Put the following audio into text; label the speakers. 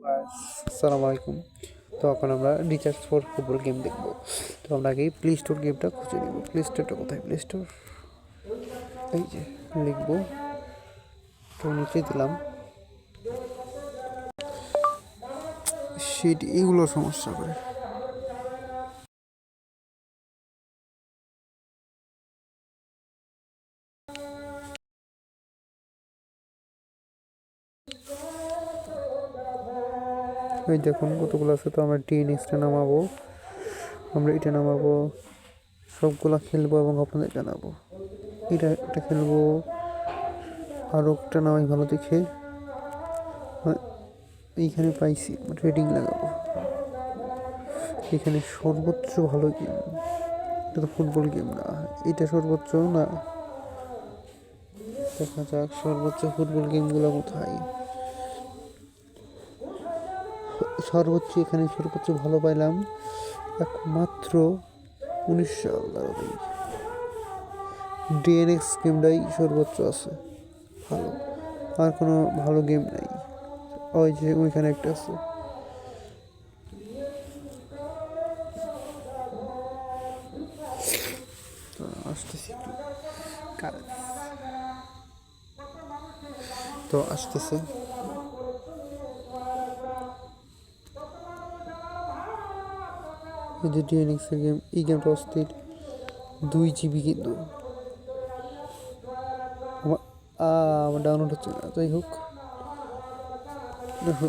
Speaker 1: আসসালামু আলাইকুম। তো এখন আমরা রিচার্জ ফর ফুটবল গেম দেখবো। তো আমরা আগে প্লে স্টোর গেমটা খুঁজে নিব। প্লে স্টোরটা কোথায়? প্লে স্টোর এই যে লিখবো, তো নিচে দিলাম। সেটি এগুলো সমস্যা করে। এই দেখুন কতগুলো আছে। তো আমরা টিএনএক্সটা নামাবো, আমরা এটা নামাবো, সবগুলা খেলবো এবং আপনাদের জানাবো। এটা খেলবো, আরও একটা নামাই ভালো দেখে। এইখানে পাইছি, রেটিং লাগাবো। এখানে সর্বোচ্চ ভালো গেম, এটা তো ফুটবল গেম না, এটা সর্বোচ্চ না। দেখা যাক সর্বোচ্চ ফুটবল গেমগুলো কোথায়। এখানে সর্বোচ্চ ভালো পাইলাম একমাত্র 19 সাল। ডিএনএক্স গেমটাই সর্বোচ্চ আছে ভালো, আর কোনো ভালো গেম নাই। ওই যে ওইখানে একটা আছে। আসতেছি তো আসতেছে। এই যে ডিএনএক্সের গেম, এই গেমটা অস্থির। 2 GB কিন্তু আমার ডাউনলোড হচ্ছে না। যাই হোক, দেখো